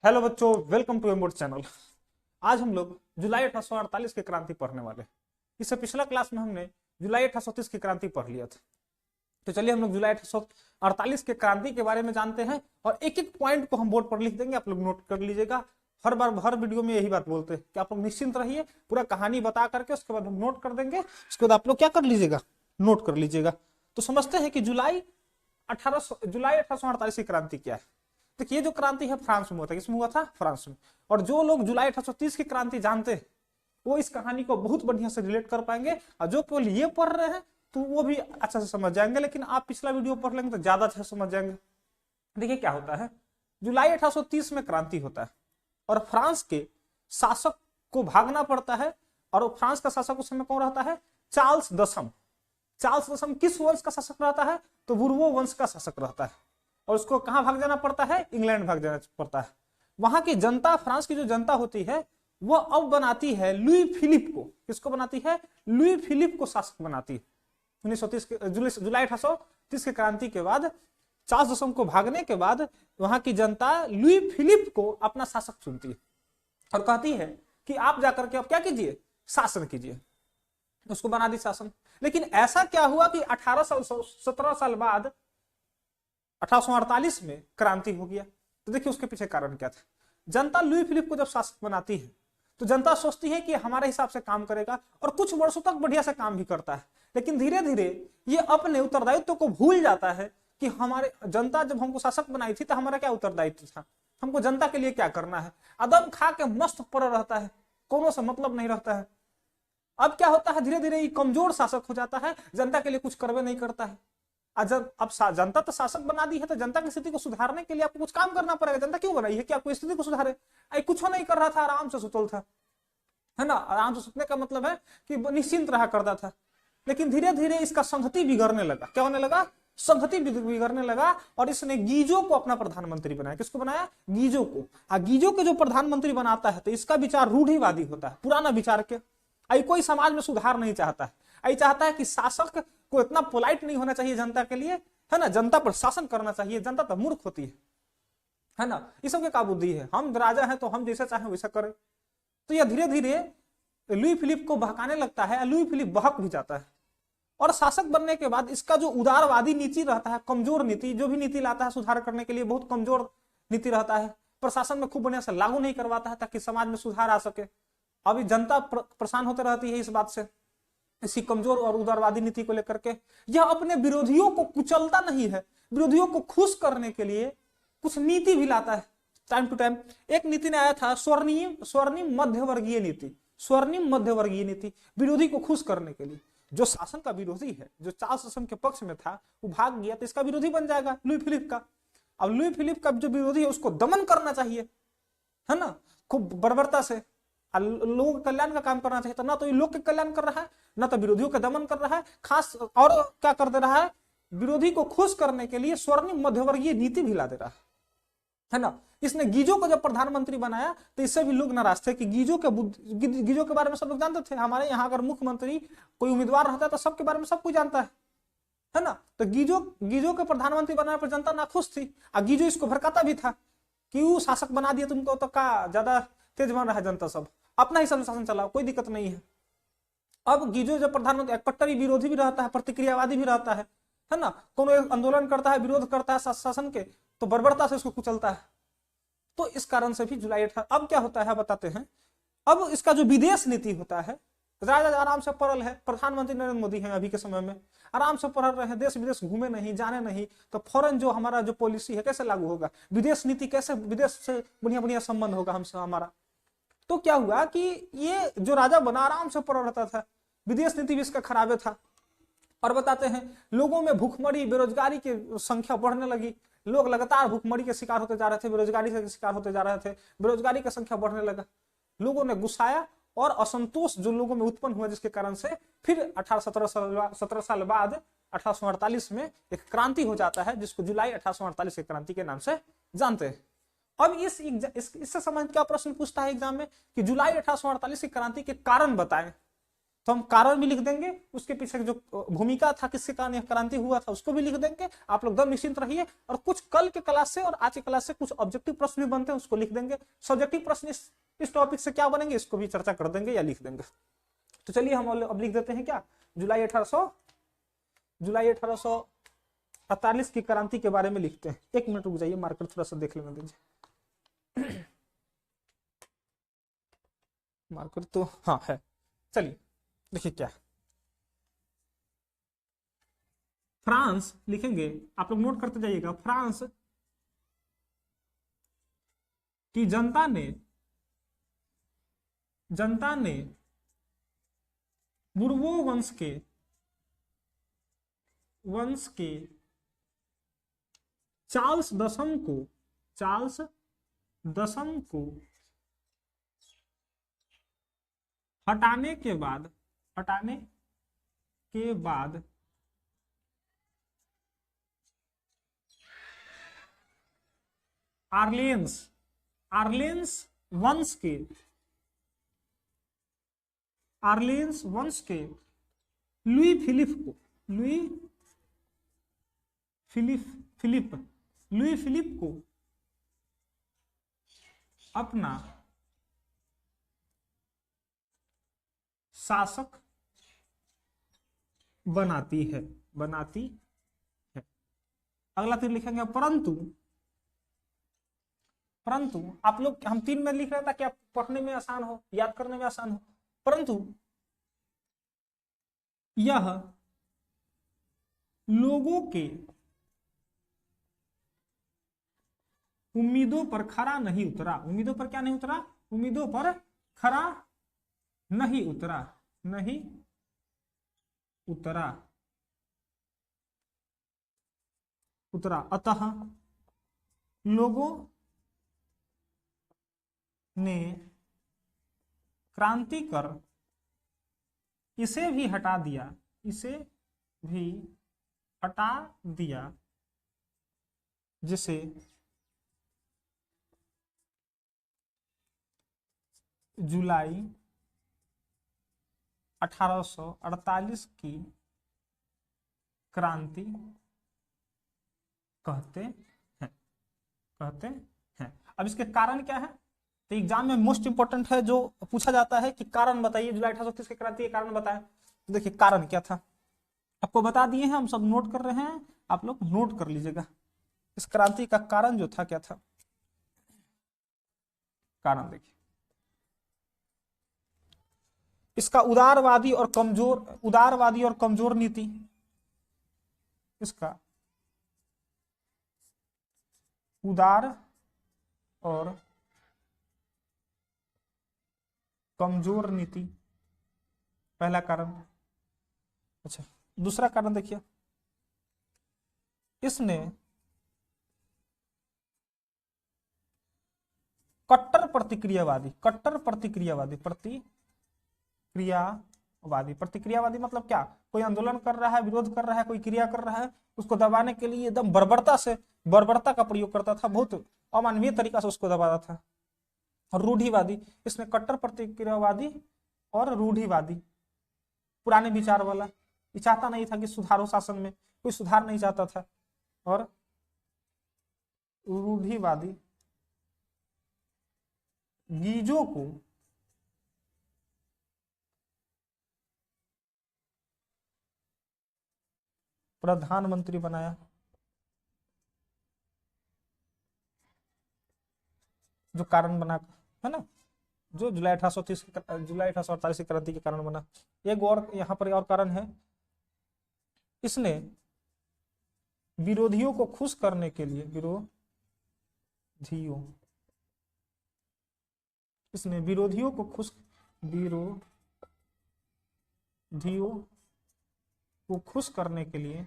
Hello बच्चों, welcome to एमबोर्ड channel. आज हम लोग जुलाई 1848 की क्रांति पढ़ने वाले। इससे पिछला क्लास में हमने जुलाई 1830 की क्रांति पढ़ लिया था। तो चलिए हम लोग जुलाई 1848 के क्रांति के बारे में जानते हैं और एक एक पॉइंट को हम बोर्ड पर लिख देंगे, आप लोग नोट कर लीजिएगा। हर बार हर वीडियो में यही बात बोलते हैं कि आप लोग निश्चिंत रहिए, पूरा कहानी बता करके उसके बाद हम नोट कर देंगे। उसके बाद आप लोग क्या कर लीजिएगा, नोट कर लीजिएगा। तो समझते हैं कि जुलाई 1848 की क्रांति क्या है। देखिए, जो क्रांति है फ्रांस में हुआ था। किसमें हुआ था? फ्रांस में। और जो लोग जुलाई 1830 की क्रांति जानते हैं वो इस कहानी को बहुत बढ़िया से रिलेट कर पाएंगे, और जो केवल ये पढ़ रहे हैं तो वो भी अच्छा से समझ जाएंगे। लेकिन आप पिछला वीडियो पढ़ लेंगे तो ज्यादा अच्छा समझ जाएंगे। देखिए क्या होता है, जुलाई 1830 में क्रांति होता है और फ्रांस के शासक को भागना पड़ता है। और फ्रांस का शासक उस समय कौन रहता है? चार्ल्स दशम। चार्ल्स दशम किस वंश का शासक रहता है? तो बुर्बो वंश का शासक रहता है। और उसको कहां भाग जाना पड़ता है? इंग्लैंड भाग जाना पड़ता है। वहां की जनता, फ्रांस की जो जनता होती है वो अब बनाती है लुई फिलिप को। किसको बनाती है? लुई फिलिप को शासक बनाती है। 1930 के जुलाई 1830 की क्रांति के बाद, चार्ल्स दशम को भागने के बाद वहां की जनता लुई फिलिप को अपना शासक चुनती है और कहती है कि आप जाकर के अब क्या कीजिए, शासन कीजिए। उसको बना दी शासन। लेकिन ऐसा क्या हुआ कि 17 साल बाद 1848 में क्रांति हो गया। तो देखिए उसके पीछे कारण क्या था। जनता लुई फिलिप को जब शासक बनाती है तो जनता सोचती है कि हमारे हिसाब से काम करेगा और कुछ वर्षों तक बढ़िया से काम भी करता है। लेकिन धीरे धीरे ये अपने उत्तरदायित्व को भूल जाता है कि हमारे जनता जब हमको शासक बनाई थी तो हमारा क्या उत्तरदायित्व था, हमको जनता के लिए क्या करना है। अदम खा के मस्त पड़ा रहता है, कोनो से मतलब नहीं रहता है। अब क्या होता है, धीरे धीरे ये कमजोर शासक हो जाता है, जनता के लिए कुछ करवे नहीं करता है। अब जनता तो शासक बना दी है तो जनता की स्थिति को सुधारने के लिए आपको कुछ काम करना पड़ेगा। जनता क्यों बनाई है? कि आपको स्थिति को सुधारे। कुछ नहीं कर रहा था, आराम से सुतल था, है ना। आराम से सुतने का मतलब है कि निश्चिंत रहा करता था। लेकिन धीरे धीरे इसका संहति बिगड़ने लगा। क्या होने लगा? संहति बिगड़ने लगा। और इसने गीजो को अपना प्रधानमंत्री बनाया। किसको बनाया? गीजो को। गीजो को जो प्रधानमंत्री बनाता है तो इसका विचार रूढ़िवादी होता है, पुराना विचार के। कोई समाज में सुधार नहीं चाहता है। चाहता है कि शासक को इतना पोलाइट नहीं होना चाहिए जनता के लिए, है ना। जनता पर शासन करना चाहिए, जनता तो मूर्ख होती है ना। इस सबके का बुद्धि है, हम राजा हैं तो हम जैसा चाहें वैसा करें। तो यह धीरे धीरे लुई फिलिप को बहकाने लगता है। लुई फिलिप बहक भी जाता है और शासक बनने के बाद इसका जो उदारवादी नीति रहता है, कमजोर नीति, जो भी नीति लाता है सुधार करने के लिए बहुत कमजोर नीति रहता है। प्रशासन में खूब बढ़िया से लागू नहीं करवाता है ताकि समाज में सुधार आ सके। अभी जनता परेशान होते रहती है इस बात से, इसी कमजोर और उदारवादी नीति को लेकर के। यह अपने विरोधियों को कुचलता नहीं है, विरोधियों को खुश करने के लिए कुछ नीति भी लाता है टाइम टू टाइम। एक नीति ने आया था स्वर्णिम मध्यवर्गीय नीति। स्वर्णिम मध्यवर्गीय नीति विरोधी को खुश करने के लिए। जो शासन का विरोधी है, जो चार्ल्स दशम के पक्ष में था, वो भाग गया तो इसका विरोधी बन जाएगा लुई फिलिप का। अब लुई फिलिप का जो विरोधी है उसको दमन करना चाहिए, है ना, खूब बर्बरता से। लोगों के कल्याण का काम करना चाहिए। तो ना तो ये लोग के कल्याण कर रहा है, ना तो विरोधियों का दमन कर रहा है। खास और क्या कर दे रहा है, विरोधी को खुश करने के लिए स्वर्णिम मध्यवर्गीय नीति भी ला दे रहा है ना। इसने गीजो को जब प्रधानमंत्री बनाया तो इससे भी लोग नाराज थे कि गीजो के बारे में सब लोग जानते थे। हमारे यहाँ अगर मुख्यमंत्री कोई उम्मीदवार रहता है तो सबके बारे में सब कोई जानता है ना। तो गीजो के प्रधानमंत्री बनाने पर जनता नाखुश थी। और गीजो इसको भड़काता भी था कि वो शासक बना दिया तुमको तो का ज्यादा तेज बन रहा है, जनता सब अपना ही शासन चलाओ, कोई दिक्कत नहीं है। अब गीजो जब प्रधानमंत्री, कट्टर विरोधी भी रहता है, प्रतिक्रियावादी भी रहता है ना। कोनो आंदोलन करता है, विरोध करता है शासन के, तो बर्बरता से उसको कुचलता है। तो इस कारण से भी जुलाई 18। अब क्या होता है बताते हैं। अब इसका जो विदेश नीति होता है, राजा आराम से पड़ल है, प्रधानमंत्री नरेंद्र मोदी है अभी के समय में, आराम से पढ़ रहे हैं, देश विदेश घूमे नहीं, जाने नहीं, तो फॉरेन जो हमारा जो पॉलिसी है कैसे लागू होगा, विदेश नीति कैसे, विदेश से बढ़िया बढ़िया संबंध होगा हमसे हमारा। तो क्या हुआ कि ये जो राजा बना आराम से पड़ा रहता था, विदेश नीति भी इसका खराबे था। और बताते हैं लोगों में भूखमरी, बेरोजगारी की संख्या बढ़ने लगी। लोग लगातार भूखमरी के शिकार होते जा रहे थे, बेरोजगारी के शिकार होते जा रहे थे, बेरोजगारी की संख्या बढ़ने लगा। लोगों ने गुस्साया और असंतोष जो लोगों में उत्पन्न हुआ, जिसके कारण से फिर 17 साल बाद 1848 में एक क्रांति हो जाता है, जिसको जुलाई 1848 की क्रांति के नाम से जानते हैं। अब इससे संबंधित क्या प्रश्न पूछता है एग्जाम में कि जुलाई 1848 की क्रांति के कारण बताएं। तो हम कारण भी लिख देंगे, उसके पीछे जो भूमिका था, किसके कारण यह क्रांति हुआ था, उसको भी लिख देंगे। आप लोग एकदम निश्चिंत रहिए। और कुछ कल के क्लास से और आज की क्लास से कुछ ऑब्जेक्टिव प्रश्न भी बनते हैं, उसको लिख देंगे। सब्जेक्टिव प्रश्न इस टॉपिक से क्या बनेंगे, इसको भी चर्चा कर देंगे या लिख देंगे। तो चलिए हम अब लिख देते हैं क्या, जुलाई 1848 की क्रांति के बारे में लिखते हैं। 1 मिनट रुक जाइए, मार्कर थोड़ा सा देख लेना दीजिए। मार्कर तो हाँ है, चलिए देखिए क्या फ्रांस लिखेंगे, आप लोग नोट करते जाइएगा। फ्रांस की जनता ने बुर्बो वंश के चार्ल्स दशम को हटाने के बाद आर्लेन्स वंश के लुई फिलिप को अपना शासक बनाती है। अगला तीर लिखेंगे परंतु आप लोग, हम 3 में लिख रहे हैं ताकि आप पढ़ने में आसान हो, याद करने में आसान हो। परंतु यह लोगों के उम्मीदों पर खरा नहीं उतरा। उम्मीदों पर क्या नहीं उतरा? उम्मीदों पर खरा नहीं उतरा। अतः लोगों ने क्रांति कर इसे भी हटा दिया, जिसे जुलाई 1848 की क्रांति कहते हैं। अब इसके कारण क्या है? तो एग्जाम में मोस्ट इंपोर्टेंट है, जो पूछा जाता है कि कारण बताइए, जुलाई 1830 की क्रांति के कारण बताएं। तो देखिए कारण क्या था, आपको बता दिए हैं, हम सब नोट कर रहे हैं, आप लोग नोट कर लीजिएगा। इस क्रांति का कारण जो था क्या था? कारण देखिए, इसका उदारवादी और कमजोर नीति, इसका उदार और कमजोर नीति, पहला कारण। अच्छा, दूसरा कारण देखिए, इसने कट्टर प्रतिक्रियावादी मतलब क्या? कोई आंदोलन कर रहा है, विरोध कर रहा है, कोई क्रिया कर रहा है, उसको दबाने के लिए एकदम बर्बरता का प्रयोग करता था, बहुत अमानवीय तरीका से उसको दबाता था। और रूढ़िवादी, इसमें कट्टर प्रतिक्रियावादी और रूढ़िवादी, पुराने विचार वाला, ये चाहता नहीं था कि सुधार हो शासन में, कोई सुधार नहीं चाहता था। और रूढ़िवादी गीजों को प्रधानमंत्री बनाया, जो कारण बना है ना, जो जुलाई 1848 की क्रांति के कारण बना। एक और यहाँ पर और कारण है, इसने विरोधियों को खुश करने के लिए विरोधियों को खुश करने के लिए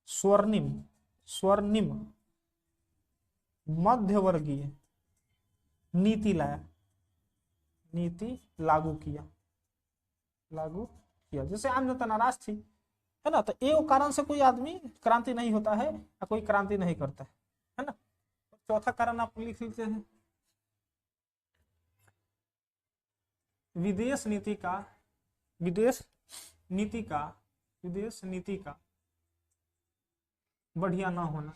स्वर्णिम मध्यवर्गीय नीति लागू किया। जैसे आम जनता नाराज थी, है ना, तो एक कारण से कोई आदमी क्रांति नहीं होता है या कोई क्रांति नहीं करता है ना। चौथा कारण आप लिख लेते हैं, विदेश नीति का बढ़िया ना होना।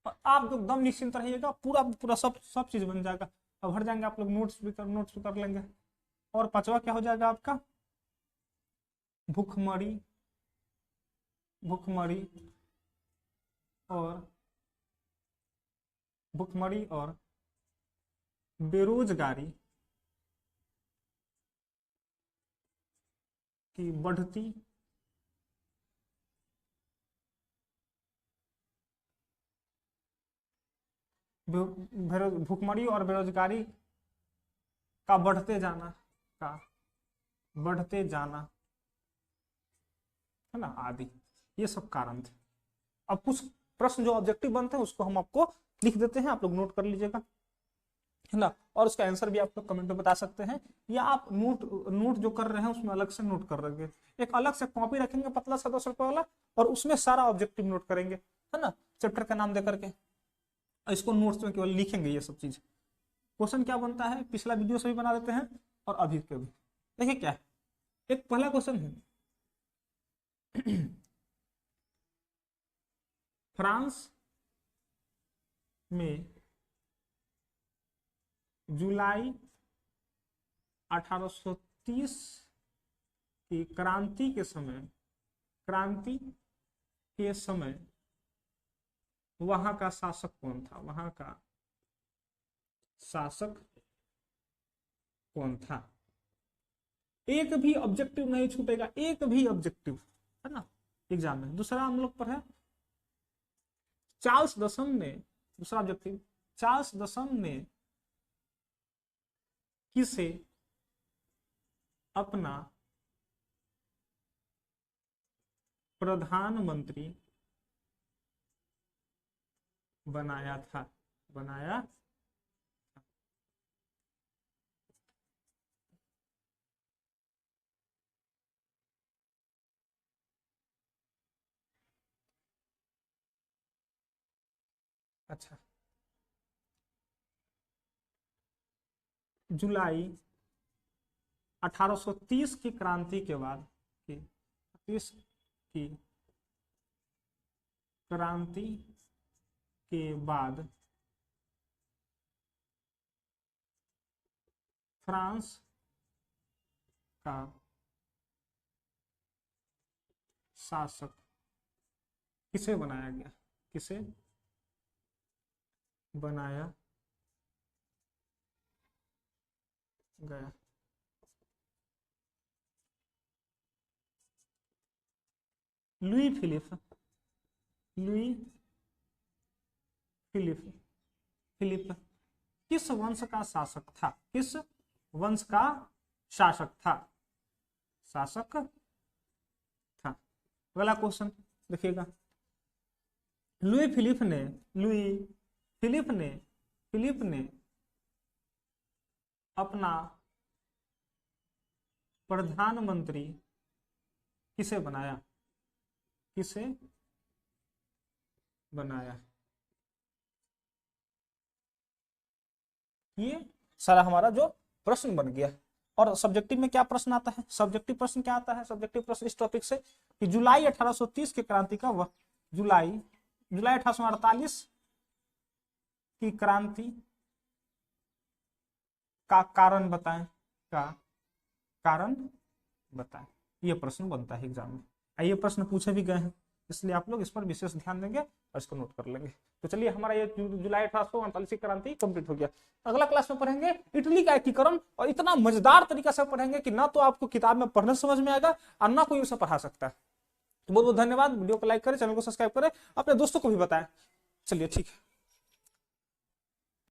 और आप जो एकदम निश्चिंत रहिएगा, पूरा सब चीज बन जाएगा। अब हट जाएंगे आप लोग, नोट्स भी कर लेंगे। और पांचवा क्या हो जाएगा आपका, भूखमरी और बेरोजगारी की बढ़ती भूखमरी और बेरोजगारी का बढ़ते जाना है ना, आदि, ये सब कारण थे। अब कुछ प्रश्न जो ऑब्जेक्टिव बनते हैं उसको हम आपको लिख देते हैं, आप लोग नोट कर लीजिएगा, है ना। और उसका आंसर भी आप लोग कमेंट में बता सकते हैं, या आप नोट जो कर रहे हैं उसमें अलग से नोट कर रखेंगे, एक अलग से कॉपी रखेंगे पतला सा 10 रुपए वाला, और उसमें सारा ऑब्जेक्टिव नोट करेंगे, है ना, चैप्टर का नाम दे करके। इसको नोट्स में केवल लिखेंगे ये सब चीज। क्वेश्चन क्या बनता है, पिछला वीडियो से भी बना देते हैं और अभी के भी। देखिए क्या है, एक पहला क्वेश्चन है, फ्रांस में जुलाई 1830 की क्रांति के समय वहां का शासक कौन था? एक भी ऑब्जेक्टिव नहीं छूटेगा, एक भी ऑब्जेक्टिव, है ना, एग्जाम में। दूसरा हम लोग पर है, चार्ल्स दशम ने, दूसरा ऑब्जेक्टिव, चार्ल्स दशम ने किसे अपना प्रधानमंत्री बनाया था? अच्छा, जुलाई 1830 की क्रांति के बाद, फ्रांस का शासक किसे बनाया गया? लुई फिलिप किस वंश का शासक था? अगला क्वेश्चन देखिएगा, लुई फिलिप ने अपना प्रधानमंत्री किसे बनाया? ये सारा हमारा जो प्रश्न बन गया। और सब्जेक्टिव में क्या प्रश्न आता है? सब्जेक्टिव प्रश्न इस टॉपिक से कि जुलाई 1830 की क्रांति का, वह जुलाई 1848 की क्रांति का कारण बताएं। ये प्रश्न बनता है एग्जाम में, ये प्रश्न पूछे भी गए हैं, इसलिए आप लोग इस पर विशेष ध्यान देंगे और इसको नोट कर लेंगे। तो चलिए, हमारा ये जुलाई 1848 की क्रांति कंप्लीट हो गया। अगला क्लास में पढ़ेंगे इटली का एकीकरण, और इतना मजेदार तरीका से पढ़ेंगे कि ना तो आपको किताब में पढ़ने समझ में आएगा और ना कोई उसे पढ़ा सकता है। तो बहुत बहुत धन्यवाद। वीडियो को लाइक करें, चैनल को सब्सक्राइब करें, अपने दोस्तों को भी बताएं। चलिए ठीक है।